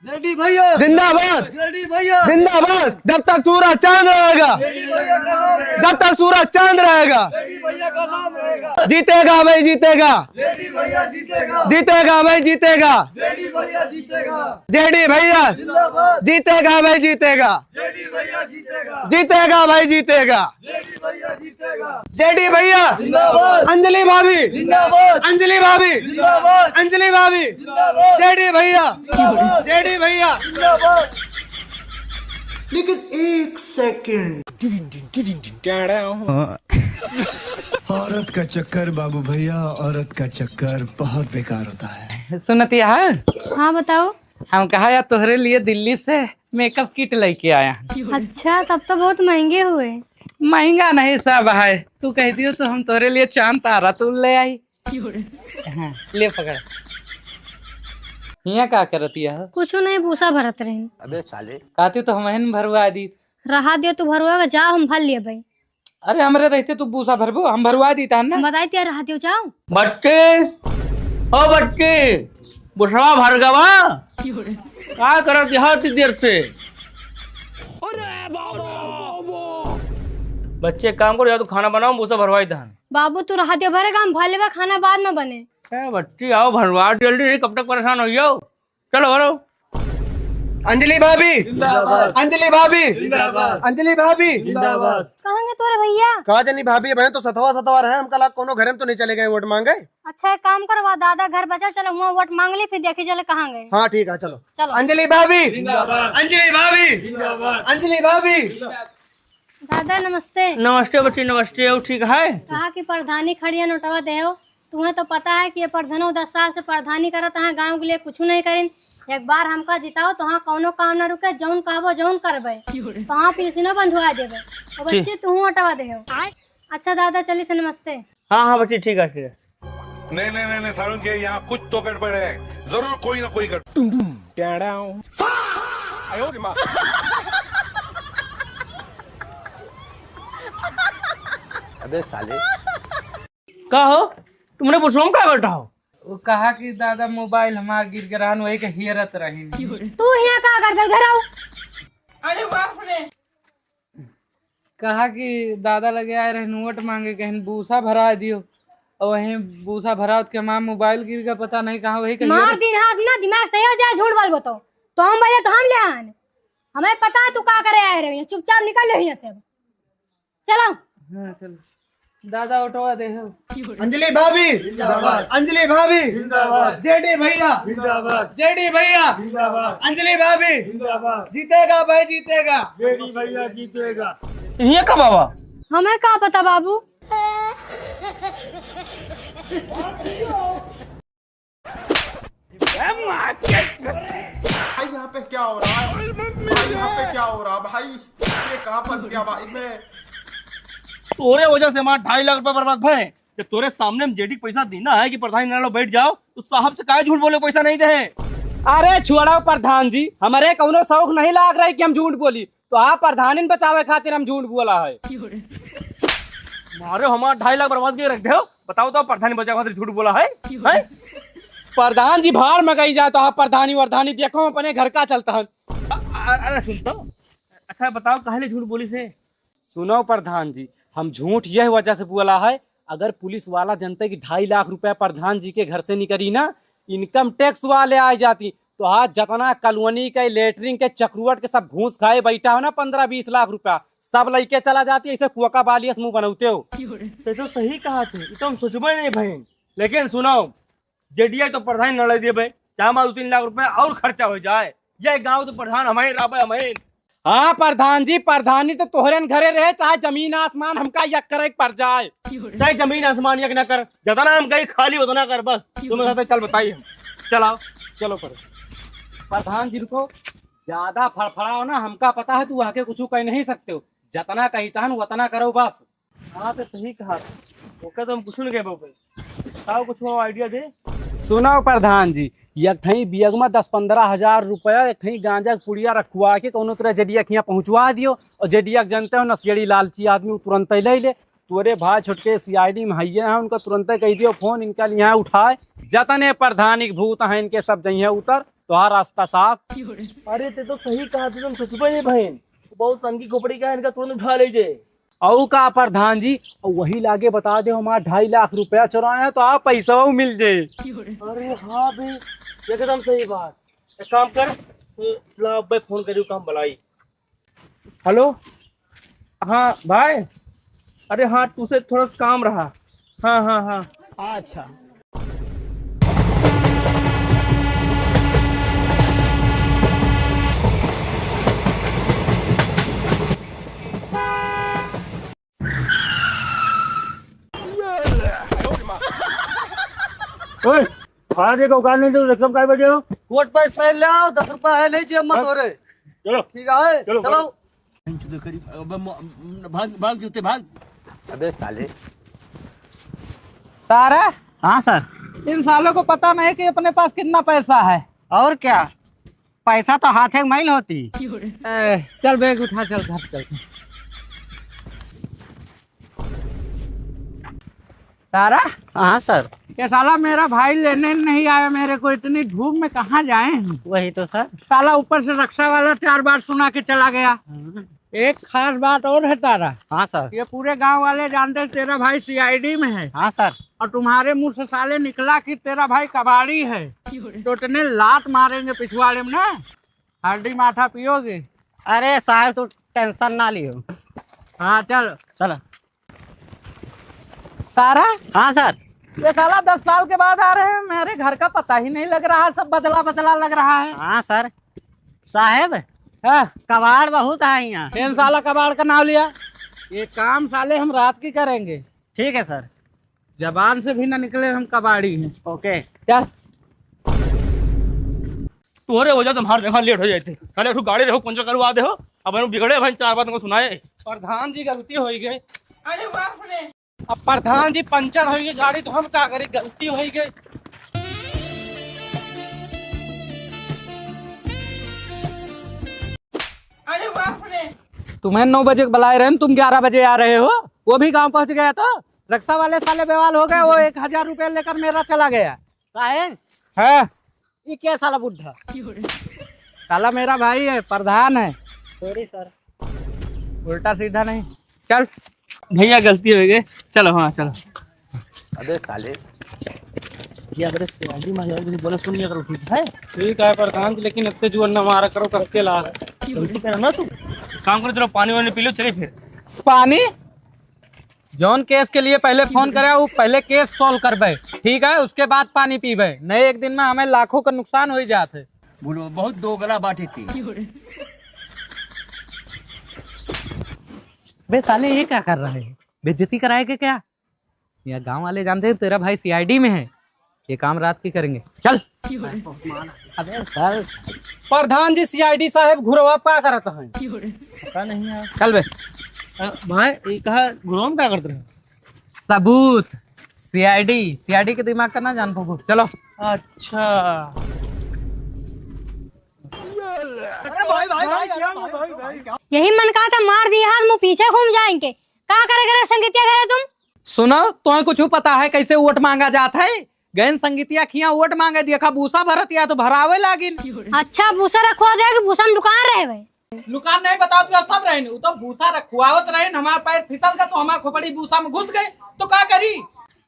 JD भैया जिंदाबाद, JD भैया जिंदाबाद। जब तक सूरज चांद रहेगा, जेडी भैया का नाम रहेगा, जब तक सूरज चांद रहेगा, जेडी भैया का नाम रहेगा। जीतेगा भाई जीतेगा, जेडी भैया जीतेगा, जीतेगा भाई जीतेगा। जेडी भैया जीतेगा। जेडी भैया जिंदाबाद, जीतेगा भाई जीतेगा, जेडी भैया जीतेगा, जीतेगा भाई जीतेगा। जेडी भैया जीतेगा। जेडी भैया जिंदाबाद, अंजलि भाभी, जिंदाबाद, अंजलि भाभी, जिंदाबाद, अंजलि भाभी। जिंदाबाद, जेडी भैया, जिंदाबाद, जेडी भैया। जिंदाबाद। लेकिन एक सेकंड, औरत का चक्कर बाबू भैया, औरत का चक्कर बहुत बेकार होता है। सुनती है। हाँ बताओ। हम कहा यार तोहरे लिए दिल्ली से मेकअप किट लेके आया। अच्छा तब तो बहुत महंगे हुए। महंगा नहीं सब है, तू कहती हो तो हम तोहरे लिए चांद तारा तू ले आई। हाँ, ले पकड़। यहाँ क्या करती है? कुछ नहीं, भूसा भरत रहे। कहती तो हम भरवा दी। रहा दियो तू भरवा जाओ, हम भर लिए भाई। अरे हमरे रहते तू भूसा भरबो, हम भरवा दी था ना। बताई दिया, रहा दियो जाओ। बच्चे ओ बच्चे बुढ़वा भर गवा क्या करत यहाँ इतनी देर से? बच्चे काम करो या तो खाना बनाओ, भूसा भरवाई धान। बाबू तू रहा दियो भरेगा, हम भर लेवा, खाना बाद में बने। बच्ची आओ भरवा जल्दी, नहीं कब तक परेशान हो जाओ। चलो भरो। अंजलि भाभी, अंजलि भाभी, अंजलि भाभी। कहेंगे तोरे भैया? कहा जनी भाभी बहन तो सतवा सतवा रहे, हम कल कोनो घर में तो नहीं चले गए वोट मांगे। अच्छा एक काम करवा, दादा घर बचा, चलो वहाँ वोट मांग ली, फिर देखी चले कहाँ गए। हाँ ठीक है चलो। चलो। अंजलि भाभी, अंजलि भाभी, अंजलि भाभी। दादा नमस्ते। नमस्ते बच्ची, नमस्ते। और ठीक है? कहा कि प्रधानी खड़िया नोटवा दे हो। तुम्हें तो पता है कि ये प्रधानो 10 साल से प्रधानी करत है, गाँव के लिए कुछ नहीं करीन। एक बार हमका जिताओ तो हाँ कौनो काम न रुके, जौन कहबो जौन करबे तो हाँ पिलसिनो बंधवा देबे। और बच्चे तू हटवा दे हो। अच्छा दादा चली थे, नमस्ते। हाँ हाँ बच्ची ठीक है, ठीक है। नहीं नहीं नहीं, नहीं सारुण के यहाँ कुछ तो गड़बड़ है, जरूर कोई ना कोई गड़बड़। अबे साले का हो तुमने पूछो हम क्या करता हो? वो कहा कि दादा मोबाइल हमार गिर गया, वही के हियरत रही। तू यहाँ का कर इधर आओ। अरे बाप रे। कहा कि दादा लगे आए रहे नोट मांगे, कहीं भूसा भरा दियो, और वहीं भूसा भरा के माँ मोबाइल गिर गया, पता नहीं कहाँ, वही के मार दिन हाथ ना दिमाग सही हो जाए, झूठ बोल बताओ तो हम बोले तो हम ले आन। हमें पता है तू का करे आए रहे, चुपचाप निकल ले यहाँ से। चलो। हाँ चलो। दादा उठवा दे हो। अंजलि भाभी, अंजलि भाभी, जेडी भैया, जेडी भैया, अंजलि भाभी। जीतेगा भाई जीतेगा। ये का बाबा? हमें का पता बाबू। भाई यहाँ पे क्या हो रहा है? भाई यहाँ पे क्या हो रहा है भाई? ये कहाँ फंस गया भाई मैं? तोरे वजह से हमारा 2.5 लाख रुपए बर्बाद भय। जब तोरे सामने में जेडी पैसा देना है कि प्रधान लो बैठ जाओ, तो साहब से काहे झूठ बोले पैसा नहीं दे? अरे छोड़ो प्रधान जी, हमारे कौनो शौक नहीं लाग रहा है कि हम झूठ बोली, तो आप प्रधान बचावे खातिर हम झूठ बोला है। मारे हमारा 2.5 लाख बर्बाद के रख दो। बताओ तो प्रधान बचावे खातिर झूठ बोला है? प्रधान जी भाड़ में गई जाए तो आप प्रधानी वर्धानी देखो अपने घर का चलता है। अरे सुनता। अच्छा बताओ काहे झूठ बोली से? सुनो प्रधान जी, हम झूठ यह वजह से बोला है, अगर पुलिस वाला जनता की 2.5 लाख रुपया प्रधान जी के घर से निकली ना, इनकम टैक्स वाले आ जाती तो आज जितना कॉलोनी के लेटरिन के चक्रवट के सब घूस खाए बैठा हो ना 15-20 लाख रुपया सब लेके चला जाती। ऐसे कुआ बालिया मुंह बनाते हो। तो सही कहा थे, तो हम सोचबे नहीं बहन। लेकिन सुनो, जेडीआई तो प्रधान न ले दे भाई, चाहे 2-3 लाख रुपया और खर्चा हो जाए, ये गाँव तो प्रधान हमें रहा हमें। हाँ प्रधान जी, प्रधानी तो तोहरे घरे रहे, चाहे जमीन आसमान हमका यक करे पड़ जाए। चाहे जमीन आसमान यक न कर, जितना हम कहीं खाली उतना कर बस। तुम्हें कहते चल बताइए हम चलाओ। चलो प्रधान जी को ज्यादा फड़फड़ाओ ना, हमका पता है तू आके कुछ कह नहीं सकते हो, जितना कहता है उतना करो बस। हाँ तो सही कहा, ओके तो हम कुछ नहीं कह बताओ, कुछ आइडिया दे। सुनो प्रधान जी, एक बियग में 10-15 हजार रुपया एक गांजा पुड़िया रखवा के कोनो तरह जेडिया के यहाँ पहुँचवा दियो। और जेडिया जानते हो नशेड़ी लालची आदमी तुरंत ले ले। तोरे भाई छोटके सीआईडी में है उनका तुरंत कह दियो फोन, इनका यहाँ उठाए। जतने प्रधानिक भूत हैं इनके सब जइए उतर, तो रास्ता साफ। अरे ते तो सही कहा तुम सुचबे नहीं बहन, बहुत संगी खोपड़ी का है, इनका तुरंत उठा लीजिए। औ का प्रधान जी वही लागे बता दे हमारा 2.5 लाख रुपया चुराया तो आप पैसा मिल जाए। अरे हाँ भाई एकदम सही बात। एक काम कर, ला भाई फोन करियो काम बुलाई। हेलो हाँ भाई, अरे हाँ तुझसे थोड़ा सा काम रहा। हाँ हाँ हाँ अच्छा ओए खा दे को नहीं तो रकम काय बजे हो। कोट पैंट पहन ले आओ, 10 रुपया है नहीं जेब मत हो रे। चलो ठीक है चलो, चलो। भाग भाग जूते भाग। अबे साले। तारा, हाँ सर। इन सालों को पता नहीं कि अपने पास कितना पैसा है। और क्या, पैसा तो हाथ में मैल होती। चल बैग उठा, चल घर चल। तारा, हाँ सर। ये साला मेरा भाई लेने नहीं आया मेरे को, इतनी धूप में कहाँ जाए हम। वही तो सर। साला ऊपर से रक्षा वाला 4 बार सुना के चला गया। एक खास बात और है तारा, हाँ सर। ये पूरे गांव वाले जानते तेरा भाई सीआईडी में है। हाँ सर। और तुम्हारे मुंह से साले निकला कि तेरा भाई कबाड़ी है, तो इतने लात मारेंगे पिछवाड़े में ना, हल्दी माथा पियोगे। अरे साहब तू टेंशन ना लियो। हाँ चल। चलो। तारा, हाँ सर। ये साला 10 साल के बाद आ रहे हैं, मेरे घर का पता ही नहीं लग रहा है, सब बदला बदला लग रहा है। हाँ सर। साहेब है कबाड़ बहुत है यहाँ। इन साला कबाड़ का नाम लिया। ये काम साले हम रात की करेंगे, ठीक है सर। जबान से भी ना निकले हम कबाड़ी हैं। ओके। चल। तोरे वजह से हमारे देखा लेट हो जाते। पहले तू गाड़ी देखो पंचर करवा दे हो, अब हम बिगड़े भाई 4 बात को सुनाए। प्रधान जी गलती हो गई। अरे बाप रे, अब प्रधान जी पंचर हो गई गाड़ी तो हम क्या करें, गलती हो गई। अरे बाप रे। तुम्हें 9 बजे बुलाए रहे, तुम 11 बजे आ रहे हो। वो भी गांव पहुंच गया तो रक्षा वाले साले बेवाल हो गए, वो 1000 रुपये लेकर मेरा चला गया। साहेब है ये क्या साला बुढ़ा। साला मेरा भाई है, प्रधान है। Sorry sir. उल्टा सीधा नहीं। चल भैया गलती हो गई, चलो। हाँ चलो। अबे साले। बोले सुनिए करो, ठीक है। ठीक है प्रधान जी, लेकिन इतने जुआ न मारा करो, कस के ला। गलती करो ना तू। काम करो, चलो पानी वानी पी लो, चलिए फिर। पानी जौन केस के लिए पहले फोन करे वो पहले केस सॉल्व करबे, ठीक है, उसके बाद पानी पीबे। नहीं एक दिन में हमें लाखों का नुकसान हो जाते। बहुत दो गला बाटी थी। बे साले ये क्या कर रहे हैं, बेइज्जती कराएगा क्या। यह गांव वाले जानते हैं तेरा भाई सीआईडी में है, ये काम रात की करेंगे। चल। अबे सर प्रधान जी सीआईडी साहब घुरवा पा करत हैं। पता नहीं यार। चल बे। भाई ये कहा घुरोम क्या करते हैं। सबूत सीआईडी के दिमाग का ना जान पाओ। चलो। अच्छा यही मन कहा था, मार दिया हाथ मुँह पीछे घूम जाएंगे। क्या करेगा संगीतिया करे तुम। सुनो, तुम्हें कुछ पता है कैसे वोट मांगा जाता है। गैन संगीतिया खिया वोट मांगे, देखा भूसा भरत या तो भरावे लागिन। अच्छा भूसा रखवा दे कि भूसा में दुकान रहे भाई। दुकान नहीं बताओ तो सब रहे, तो भूसा रखवावत रहे, हमारा पैर फिसल गया तो हमारा खोपड़ी भूसा में घुस गए तो क्या करी।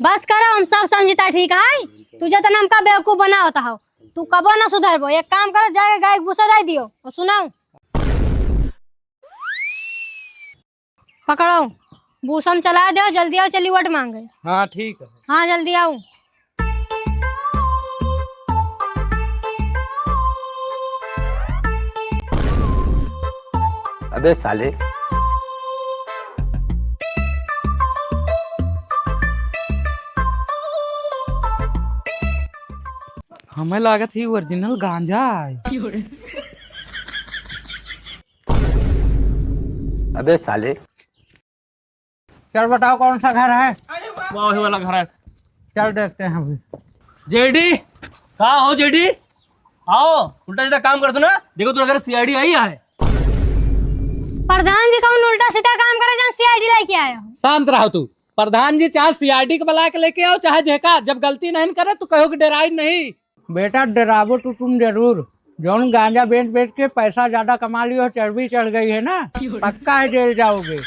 बस करो, हम सब समझता ठीक है। तुझे तो नाम का बेवकूफ बना होता हो, तू कबो ना सुधरबो। एक काम करो, जाके गाय भूसा दे दियो और सुनाओ। पकड़ो भूसा में चला दो, जल्दी आओ, चली वोट मांगे। हाँ ठीक है। हाँ जल्दी आओ। अबे साले। हमें लागत ही ओरिजिनल गांजा है। अबे साले। चल बताओ कौन सा घर है। वही वाला घर है। चल देखते हैं अभी। जेडी कहाँ हो जेडी, आओ। उल्टा सीधा काम कर दो ना, देखो तो अगर सीआईडी आई है। प्रधान जी कौन उल्टा सीधा काम करे जहाँ सीआईडी लेके आए हो। शांत रहो तू। प्रधान जी चाहे सीआईडी के बुला के लेके आओ चाहे जेका, जब गलती नहीं करे तो कहो कि डराई नहीं। बेटा डरावो तो तुम जरूर। जौन गांजा बेच बेच के पैसा ज्यादा कमा लियो, चर्बी चढ़ गई है ना, पक्का है जेल जाओगे।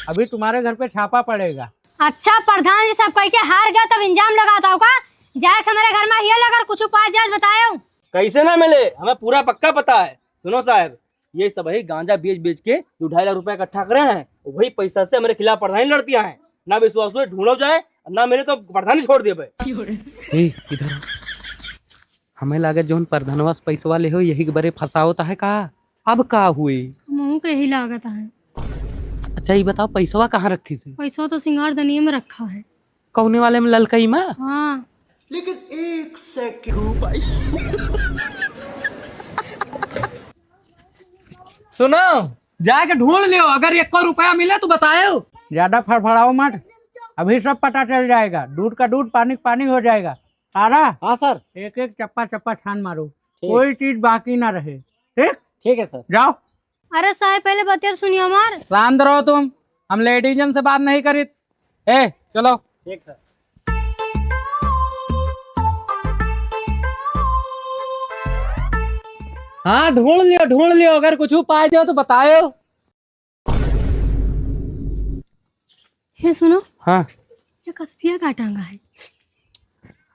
अभी तुम्हारे घर पे छापा पड़ेगा। अच्छा प्रधान जी सब कह के हार गया तब इंजाम लगाता होगा। जाए हमारे घर में ये लगा कुछ उपाय जाए बताओ। कैसे ना मिले, हमें पूरा पक्का पता है। सुनो साहब, ये सब ही गांजा बेच बेच के 2-2.5 लाख रुपए इकट्ठा करे हैं, वही पैसा से हमारे खिलाफ प्रधानी लड़तियां हैं। ना विश्वास हुए ढूंढो जाए, ना मिले तो प्रधानी छोड़ दिए भाई। इधर हमें लागे जोन प्रधानवा से पैसा ले हो यही के बरे फंसा होता है का। अब का हुए मुँह के ही लागत है। अच्छा ये बताओ पैसा कहाँ रखी थी? पैसा तो सिंगार दनिये में रखा है। कौने वाले में? ललकई में? हाँ। लेकिन एक सेकंड भाई। सुनो, जाके ढूंढ लियो, अगर 1 रुपया मिले तो बताओ। ज्यादा फड़फड़ाओ मत, अभी सब पता चल जाएगा। दूध का दूध, पानी का पानी हो जाएगा। सारा? हाँ सर। एक एक चप्पा चप्पा छान मारो, कोई चीज बाकी ना रहे। ठीक? ठीक है सर। जाओ। अरे साहब पहले बतिया सुनिए हमार। शांत रहो तुम, हम लेडीजन से बात नहीं करी। चलो। ठीक सर। हाँ ढूंढ लियो, अगर कुछ पाए जाओ तो बताओ। ये सुनो। हाँ। ये कस्बिया का टांगा है।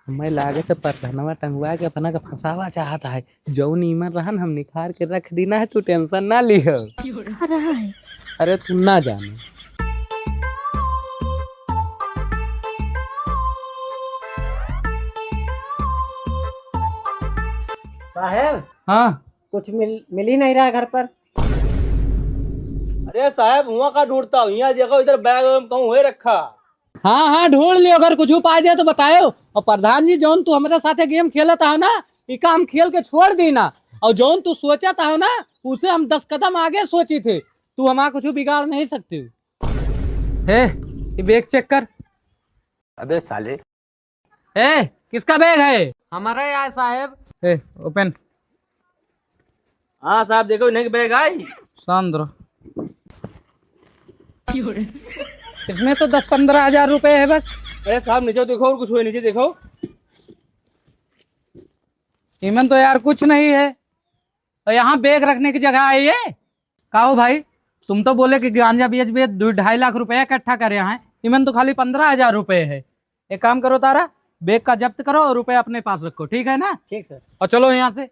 हमें लागे तो प्रधानवा टंगवा के अपना का फंसावा चाहता है। जौन ईमन रहन हम निखार के रख देना है, तू टेंशन ना लियो। अरे तुम ना जानो। साहब। हाँ कुछ मिल ही नहीं रहा घर पर। अरे साहब हुआ का ढूंढता हूँ, यहाँ देखो इधर बैग कहूँ हुए रखा। हाँ ढूंढ लियो, अगर कुछ पाए जाए तो बताओ। और प्रधान जी जौन तू हमारे साथे गेम खेलता हो ना, इका हम खेल के छोड़ दी ना। और जौन तू सोचता हो ना, उसे हम 10 कदम आगे सोची थे। तू हमारा कुछ बिगाड़ नहीं सकती। ये बैग चेक कर। अबे साले। किसका बैग है? हमारा यार साहब। ओपन। हाँ साहब देखो इन्हें बैग आई। शांत रहो। इसमें तो 10-15 हजार रुपए है बस। अरे साहब नीचे देखो, और कुछ हुए नीचे देखो। इमन तो यार कुछ नहीं है। और यहाँ बैग रखने की जगह है ये? कहो भाई, तुम तो बोले कि गांजा बेच 2-2.5 लाख रुपया इकट्ठा करे हैं। इमन तो खाली 15,000 रुपए है। एक काम करो तारा, बैग का जब्त करो और रुपए अपने पास रखो, ठीक है ना? ठीक सर। और चलो यहाँ से।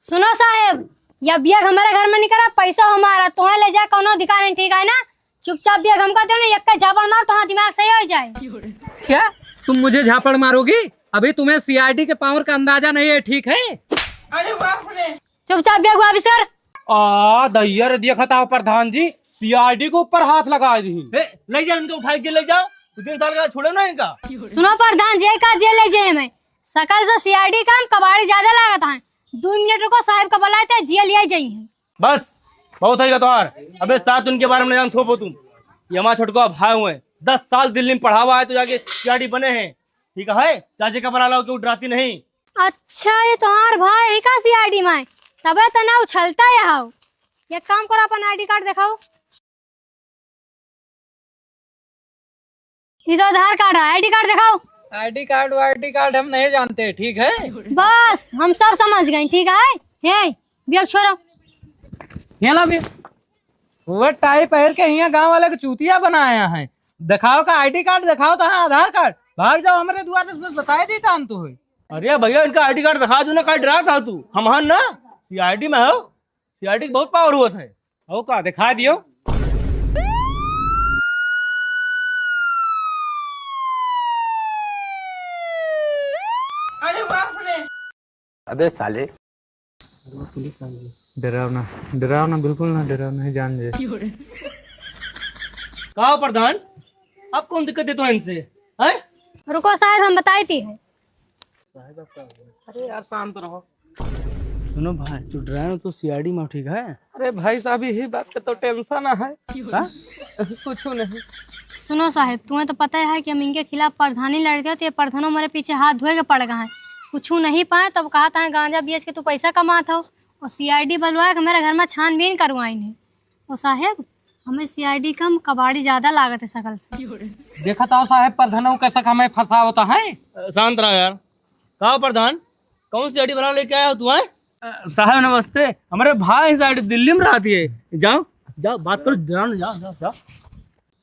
सुनो साहब, यह बैग हमारे घर में नहीं करा, पैसा हमारा, तुम्हें ले जाए कोनो अधिकार नहीं, ठीक है ना? चुपचाप बैग हमका दो ना, एक का झापड़ मार तो हाँ दिमाग सही हो जाए। क्या तुम मुझे झापड़ मारोगी? अभी तुम्हें सीआईडी के पावर का अंदाजा नहीं है, ठीक है? अरे बाप रे। चुपचाप बैग वापस कर। दैया देखा था प्रधान जी, सीआईडी को ऊपर हाथ लगा दी। ले जाओ इनको, उठा के ले जाओ। 2 साल का छोड़े ना इनका। सुनो प्रधान जी का जेल ले जाए में सकल से सीआईडी काम कबाड़ी ज्यादा लागत है। 2 मिनट को साहब का बुलाए थे, जेल ले जाइए। बस बहुत है तुम्हार। अबे 7 उनके बारे में जान थोपो तुम। ये हमारा छोटको भाई हुए, 10 साल दिल्ली में पढ़ा हुआ है तो जाके सीआईडी बने हैं, ठीक है? चाचे का बना लो, क्यों डराती नहीं? अच्छा ये तुम्हार भाई का सीआईडी में, तबे तो ना उछलता है। एक काम करो, अपन आईडी कार्ड दिखाओ। ये तो आधार कार्ड है, आईडी कार्ड दिखाओ। आईडी कार्ड हम नहीं जानते, ठीक है? बस हम सब समझ गए, ठीक है? हे बैग छोड़ो। यहाँ ला भी वो टाई पहन के यहाँ गांव वाले को चूतिया बनाया है। दिखाओ का आईडी कार्ड दिखाओ तो हाँ आधार कार्ड। भाग जाओ हमारे द्वारा से बताए देता हम तो। अरे भैया इनका आईडी कार्ड दिखा दो ना, का डरा था तू? हम हन ना सीआईडी में हो, सीआईडी बहुत पावर हुआ है। हो का दिखा दियो। अरे बाप रे। अबे साले। डराओ ना बिल्कुल ना डराओ, नहीं जान जे। कहा प्रधान, आप कौन दिक्कत देते हो इनसे? हैं? रुको साहब हम बताई थी। अरे यार शांत रहो। सुनो भाई, तू डरा तो सीआईडी में, ठीक है? अरे भाई साहब यही बात का तो टेंशन है। कुछ नहीं। सुनो साहब, तुम्हें तो पता है कि हम इनके खिलाफ प्रधानी लड़ते हो, तो ये प्रधानों हमारे पीछे हाथ धोए के पड़ गए हैं। कुछ नहीं पाए तब कहा था गांजा बेच के तू पैसा कमाता हो, और सीआईडी बुलवाया कि मेरे घर में छानबीन करवाई नहीं। और साहब हमें सीआईडी कम कबाड़ी ज्यादा लागत है सकल से। देखा था साहब प्रधानों कैसा हमें फंसा होता है। शांत रहो यार। कहा प्रधान, कौन सी आईडी बना लेके आया हो तू? आए साहब नमस्ते, हमारे भाई साइड दिल्ली में रहती है। जाओ जाओ बात करो, जाओ जाओ जाओ जाओ।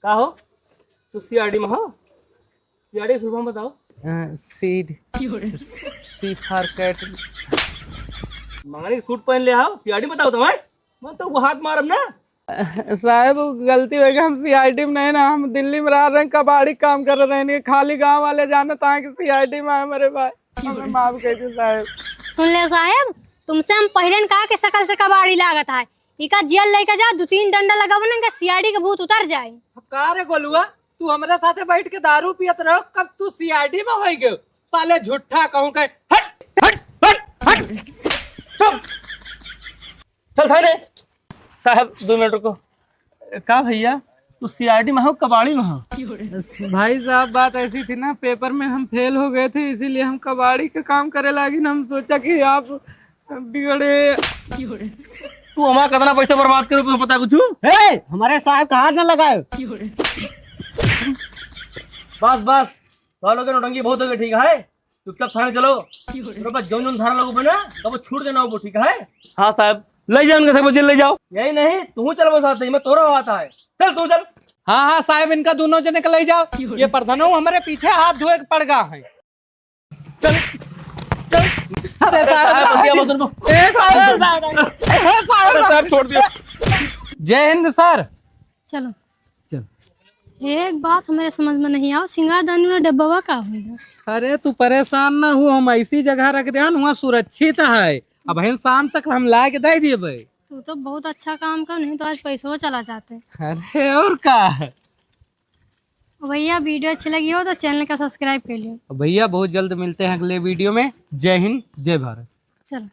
का हो तू सीआईडी में हो? सीआईडी फुल फॉर्म बताओ। सी फॉर कैट। मंगनी सूट पहन ले आओ, सीआईडी बताओ तुम्हें। मैं तो वो हाथ मारब ना। साहब गलती हो गई, हम सीआईडी में नहीं ना, हम दिल्ली में रह रहे हैं, कबाड़ी काम कर रहे हैं, खाली गांव वाले जाने ताकि सीआईडी में आए मेरे भाई, हमें माफ कर दो साहब। सुन ले साहेब, तुमसे हम पहले कहा कि सकल से कबाड़ी लागत है, इका जेल लेके जा, 2-3 डंडा लगाव ना सीआईडी के भूत उतर जाए। का रे गोलुआ, तू हमारे साथे बैठ के दारू पियत रहो, कब तू सीआईडी में हो गयो? साले झूठा कहूं के हट हट हट हट चुप चल थाने। साहब 2 मिनट रुको। का भैया तू सीआईडी में हो कबाड़ी में हो? भाई साहब बात ऐसी थी ना, पेपर में हम फेल हो गए थे, इसीलिए हम कबाड़ी का काम करे लगी ना, हम सोचा कि आप बिगड़े। तू हमारा कितना पैसा बर्बाद करो तुम्हें पता कुछ? हमारे साहब का हाथ न लगाए। बस बस वालों के नौटंकी बहुत हो गई, ठीक है? चुपचाप थाने चलो, जो धारा लोगों बना तो वो छूट के ना हो, ठीक है? हाँ साहब ले जाओ उनके सब जेल ले जाओ। यही नहीं तू चल वो साथ, मैं तोरा आता है। चल तू चल। हाँ हाँ साहब, इनका दोनों जने का ले जाओ, ये प्रधानो हमारे पीछे हाथ धोए के पड़ गया है। चल चल। अरे साहब छोड़ दिया। जय हिंद सर। चलो एक बात हमारे समझ में नहीं आओ, सिंगारदानी में डब्बा का होगा? अरे तू परेशान ना हो, हम ऐसी जगह रख दे, वहाँ सुरक्षित है, अब शाम तक हम ला के दे दिए भाई। तू तो बहुत अच्छा काम कर, नहीं तो आज पैसों चला जाते। अरे और का भैया वीडियो अच्छी लगी हो तो चैनल का सब्सक्राइब कर लियो। भैया बहुत जल्द मिलते हैं अगले वीडियो में। जय हिंद जय भारत। चलो।